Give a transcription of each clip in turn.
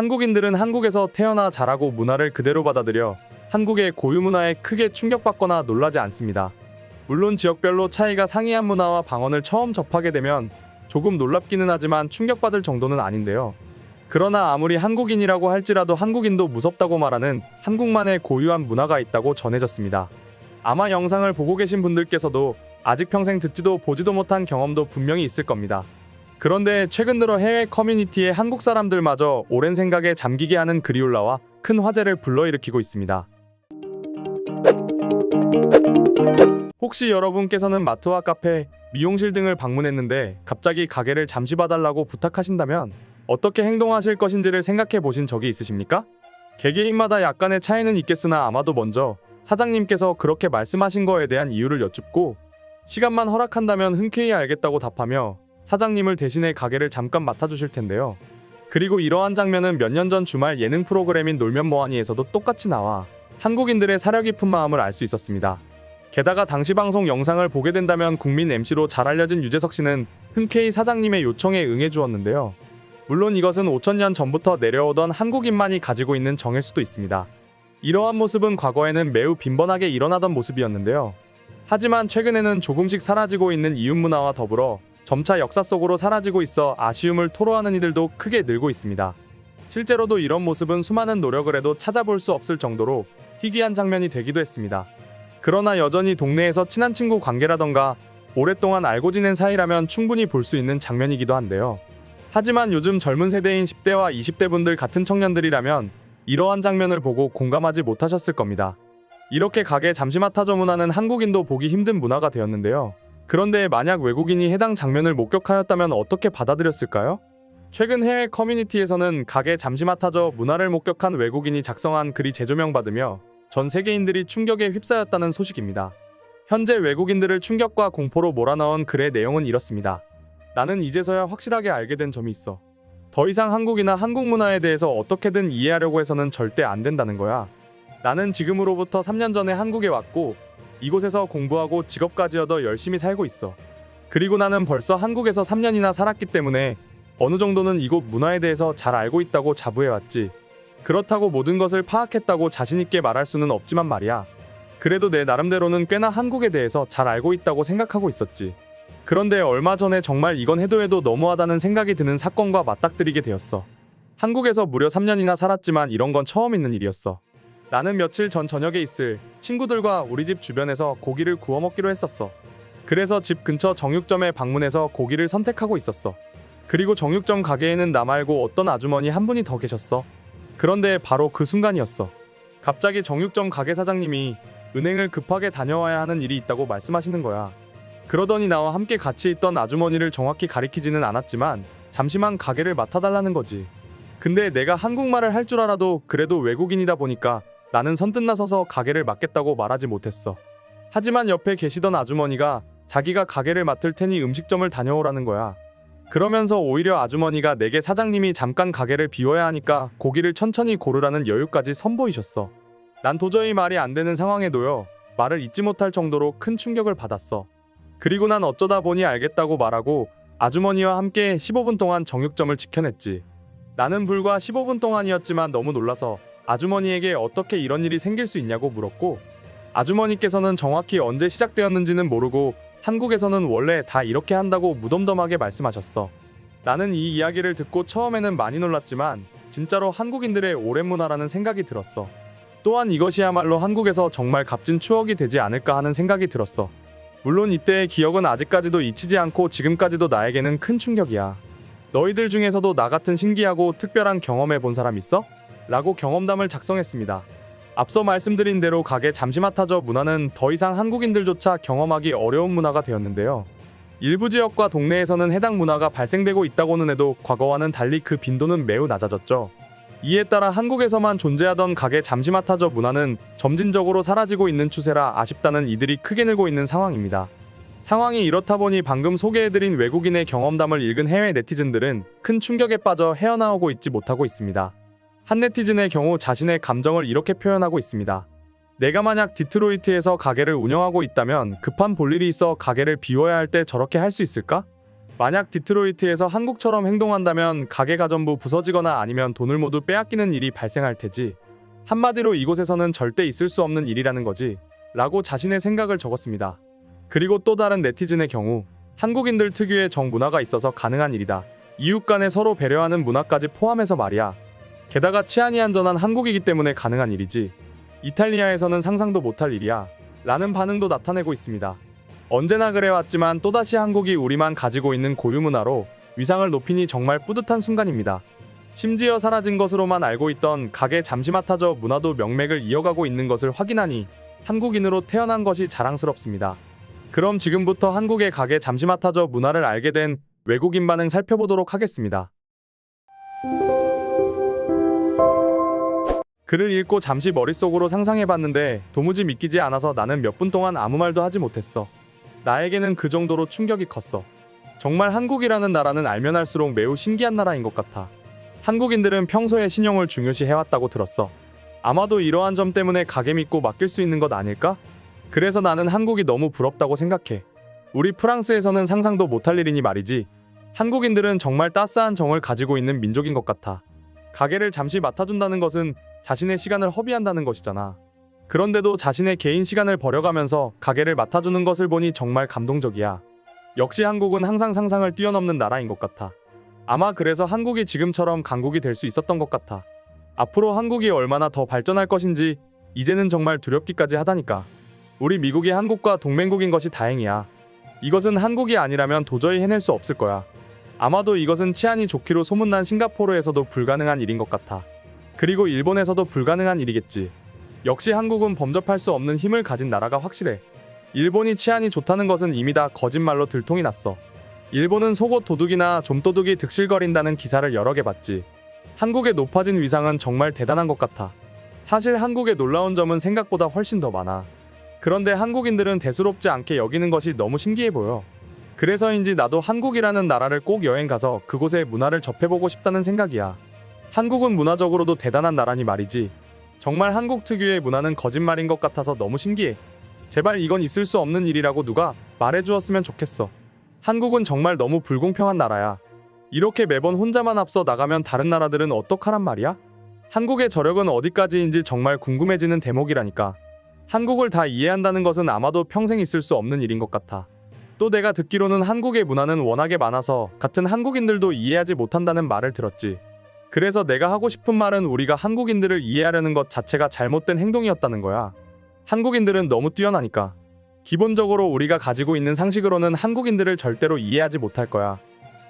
한국인들은 한국에서 태어나 자라고 문화를 그대로 받아들여 한국의 고유 문화에 크게 충격받거나 놀라지 않습니다. 물론 지역별로 차이가 상이한 문화와 방언을 처음 접하게 되면 조금 놀랍기는 하지만 충격받을 정도는 아닌데요. 그러나 아무리 한국인이라고 할지라도 한국인도 무섭다고 말하는 한국만의 고유한 문화가 있다고 전해졌습니다. 아마 영상을 보고 계신 분들께서도 아직 평생 듣지도 보지도 못한 경험도 분명히 있을 겁니다. 그런데 최근 들어 해외 커뮤니티의 한국 사람들마저 오랜 생각에 잠기게 하는 글이 올라와 큰 화제를 불러일으키고 있습니다. 혹시 여러분께서는 마트와 카페, 미용실 등을 방문했는데 갑자기 가게를 잠시 봐달라고 부탁하신다면 어떻게 행동하실 것인지를 생각해 보신 적이 있으십니까? 개개인마다 약간의 차이는 있겠으나 아마도 먼저 사장님께서 그렇게 말씀하신 거에 대한 이유를 여쭙고 시간만 허락한다면 흔쾌히 알겠다고 답하며 사장님을 대신해 가게를 잠깐 맡아주실 텐데요. 그리고 이러한 장면은 몇 년 전 주말 예능 프로그램인 놀면 뭐하니에서도 똑같이 나와 한국인들의 사려 깊은 마음을 알 수 있었습니다. 게다가 당시 방송 영상을 보게 된다면 국민 MC로 잘 알려진 유재석 씨는 흔쾌히 사장님의 요청에 응해주었는데요. 물론 이것은 5,000년 전부터 내려오던 한국인만이 가지고 있는 정일 수도 있습니다. 이러한 모습은 과거에는 매우 빈번하게 일어나던 모습이었는데요. 하지만 최근에는 조금씩 사라지고 있는 이웃 문화와 더불어 점차 역사 속으로 사라지고 있어 아쉬움을 토로하는 이들도 크게 늘고 있습니다. 실제로도 이런 모습은 수많은 노력을 해도 찾아볼 수 없을 정도로 희귀한 장면이 되기도 했습니다. 그러나 여전히 동네에서 친한 친구 관계라던가 오랫동안 알고 지낸 사이라면 충분히 볼 수 있는 장면이기도 한데요. 하지만 요즘 젊은 세대인 10대와 20대 분들 같은 청년들이라면 이러한 장면을 보고 공감하지 못하셨을 겁니다. 이렇게 가게 잠시 맡아줘 문화는 한국인도 보기 힘든 문화가 되었는데요. 그런데 만약 외국인이 해당 장면을 목격하였다면 어떻게 받아들였을까요? 최근 해외 커뮤니티에서는 가게 잠시 맡아줘 문화를 목격한 외국인이 작성한 글이 재조명받으며 전 세계인들이 충격에 휩싸였다는 소식입니다. 현재 외국인들을 충격과 공포로 몰아넣은 글의 내용은 이렇습니다. 나는 이제서야 확실하게 알게 된 점이 있어. 더 이상 한국이나 한국 문화에 대해서 어떻게든 이해하려고 해서는 절대 안 된다는 거야. 나는 지금으로부터 3년 전에 한국에 왔고 이곳에서 공부하고 직업까지 얻어 열심히 살고 있어. 그리고 나는 벌써 한국에서 3년이나 살았기 때문에 어느 정도는 이곳 문화에 대해서 잘 알고 있다고 자부해왔지. 그렇다고 모든 것을 파악했다고 자신있게 말할 수는 없지만 말이야. 그래도 내 나름대로는 꽤나 한국에 대해서 잘 알고 있다고 생각하고 있었지. 그런데 얼마 전에 정말 이건 해도 너무하다는 생각이 드는 사건과 맞닥뜨리게 되었어. 한국에서 무려 3년이나 살았지만 이런 건 처음 있는 일이었어. 나는 며칠 전 저녁에 있을 친구들과 우리 집 주변에서 고기를 구워 먹기로 했었어. 그래서 집 근처 정육점에 방문해서 고기를 선택하고 있었어. 그리고 정육점 가게에는 나 말고 어떤 아주머니 한 분이 더 계셨어. 그런데 바로 그 순간이었어. 갑자기 정육점 가게 사장님이 은행을 급하게 다녀와야 하는 일이 있다고 말씀하시는 거야. 그러더니 나와 함께 같이 있던 아주머니를 정확히 가리키지는 않았지만 잠시만 가게를 맡아달라는 거지. 근데 내가 한국말을 할 줄 알아도 그래도 외국인이다 보니까 나는 선뜻 나서서 가게를 맡겠다고 말하지 못했어. 하지만 옆에 계시던 아주머니가 자기가 가게를 맡을 테니 음식점을 다녀오라는 거야. 그러면서 오히려 아주머니가 내게 사장님이 잠깐 가게를 비워야 하니까 고기를 천천히 고르라는 여유까지 선보이셨어. 난 도저히 말이 안 되는 상황에 놓여 말을 잇지 못할 정도로 큰 충격을 받았어. 그리고 난 어쩌다 보니 알겠다고 말하고 아주머니와 함께 15분 동안 정육점을 지켜냈지. 나는 불과 15분 동안이었지만 너무 놀라서 아주머니에게 어떻게 이런 일이 생길 수 있냐고 물었고 아주머니께서는 정확히 언제 시작되었는지는 모르고 한국에서는 원래 다 이렇게 한다고 무덤덤하게 말씀하셨어. 나는 이 이야기를 듣고 처음에는 많이 놀랐지만 진짜로 한국인들의 오랜 문화라는 생각이 들었어. 또한 이것이야말로 한국에서 정말 값진 추억이 되지 않을까 하는 생각이 들었어. 물론 이때의 기억은 아직까지도 잊히지 않고 지금까지도 나에게는 큰 충격이야. 너희들 중에서도 나 같은 신기하고 특별한 경험해 본 사람 있어? 라고 경험담을 작성했습니다. 앞서 말씀드린 대로 가게 잠시 맡아줘 문화는 더 이상 한국인들조차 경험하기 어려운 문화가 되었는데요. 일부 지역과 동네에서는 해당 문화가 발생되고 있다고는 해도 과거와는 달리 그 빈도는 매우 낮아졌죠. 이에 따라 한국에서만 존재하던 가게 잠시 맡아줘 문화는 점진적으로 사라지고 있는 추세라 아쉽다는 이들이 크게 늘고 있는 상황입니다. 상황이 이렇다 보니 방금 소개해드린 외국인의 경험담을 읽은 해외 네티즌들은 큰 충격에 빠져 헤어나오고 있지 못하고 있습니다. 한 네티즌의 경우 자신의 감정을 이렇게 표현하고 있습니다. 내가 만약 디트로이트에서 가게를 운영하고 있다면 급한 볼일이 있어 가게를 비워야 할 때 저렇게 할 수 있을까? 만약 디트로이트에서 한국처럼 행동한다면 가게가 전부 부서지거나 아니면 돈을 모두 빼앗기는 일이 발생할 테지. 한마디로 이곳에서는 절대 있을 수 없는 일이라는 거지. 라고 자신의 생각을 적었습니다. 그리고 또 다른 네티즌의 경우 한국인들 특유의 정문화가 있어서 가능한 일이다. 이웃 간에 서로 배려하는 문화까지 포함해서 말이야. 게다가 치안이 안전한 한국이기 때문에 가능한 일이지. 이탈리아에서는 상상도 못할 일이야. 라는 반응도 나타내고 있습니다. 언제나 그래왔지만 또다시 한국이 우리만 가지고 있는 고유 문화로 위상을 높이니 정말 뿌듯한 순간입니다. 심지어 사라진 것으로만 알고 있던 가게 잠시마타저 문화도 명맥을 이어가고 있는 것을 확인하니 한국인으로 태어난 것이 자랑스럽습니다. 그럼 지금부터 한국의 가게 잠시마타저 문화를 알게 된 외국인 반응 살펴보도록 하겠습니다. 글을 읽고 잠시 머릿속으로 상상해봤는데 도무지 믿기지 않아서 나는 몇 분 동안 아무 말도 하지 못했어. 나에게는 그 정도로 충격이 컸어. 정말 한국이라는 나라는 알면 알수록 매우 신기한 나라인 것 같아. 한국인들은 평소에 신용을 중요시 해왔다고 들었어. 아마도 이러한 점 때문에 가게 믿고 맡길 수 있는 것 아닐까? 그래서 나는 한국이 너무 부럽다고 생각해. 우리 프랑스에서는 상상도 못할 일이니 말이지. 한국인들은 정말 따스한 정을 가지고 있는 민족인 것 같아. 가게를 잠시 맡아준다는 것은 자신의 시간을 허비한다는 것이잖아. 그런데도 자신의 개인 시간을 버려가면서 가게를 맡아주는 것을 보니 정말 감동적이야. 역시 한국은 항상 상상을 뛰어넘는 나라인 것 같아. 아마 그래서 한국이 지금처럼 강국이 될 수 있었던 것 같아. 앞으로 한국이 얼마나 더 발전할 것인지 이제는 정말 두렵기까지 하다니까. 우리 미국이 한국과 동맹국인 것이 다행이야. 이것은 한국이 아니라면 도저히 해낼 수 없을 거야. 아마도 이것은 치안이 좋기로 소문난 싱가포르에서도 불가능한 일인 것 같아. 그리고 일본에서도 불가능한 일이겠지. 역시 한국은 범접할 수 없는 힘을 가진 나라가 확실해. 일본이 치안이 좋다는 것은 이미 다 거짓말로 들통이 났어. 일본은 속옷 도둑이나 좀도둑이 득실거린다는 기사를 여러 개 봤지. 한국의 높아진 위상은 정말 대단한 것 같아. 사실 한국의 놀라운 점은 생각보다 훨씬 더 많아. 그런데 한국인들은 대수롭지 않게 여기는 것이 너무 신기해 보여. 그래서인지 나도 한국이라는 나라를 꼭 여행 가서 그곳의 문화를 접해보고 싶다는 생각이야. 한국은 문화적으로도 대단한 나라니 말이지. 정말 한국 특유의 문화는 거짓말인 것 같아서 너무 신기해. 제발 이건 있을 수 없는 일이라고 누가 말해주었으면 좋겠어. 한국은 정말 너무 불공평한 나라야. 이렇게 매번 혼자만 앞서 나가면 다른 나라들은 어떡하란 말이야? 한국의 저력은 어디까지인지 정말 궁금해지는 대목이라니까. 한국을 다 이해한다는 것은 아마도 평생 있을 수 없는 일인 것 같아. 또 내가 듣기로는 한국의 문화는 워낙에 많아서 같은 한국인들도 이해하지 못한다는 말을 들었지. 그래서 내가 하고 싶은 말은 우리가 한국인들을 이해하려는 것 자체가 잘못된 행동이었다는 거야. 한국인들은 너무 뛰어나니까. 기본적으로 우리가 가지고 있는 상식으로는 한국인들을 절대로 이해하지 못할 거야.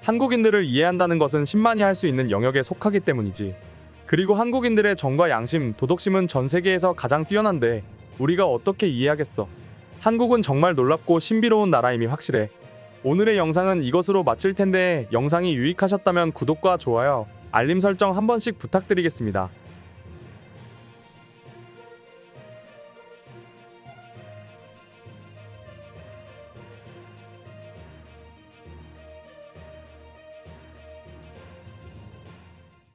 한국인들을 이해한다는 것은 신만이 할 수 있는 영역에 속하기 때문이지. 그리고 한국인들의 정과 양심, 도덕심은 전 세계에서 가장 뛰어난데 우리가 어떻게 이해하겠어. 한국은 정말 놀랍고 신비로운 나라임이 확실해. 오늘의 영상은 이것으로 마칠 텐데 영상이 유익하셨다면 구독과 좋아요, 알림 설정 한 번씩 부탁드리겠습니다.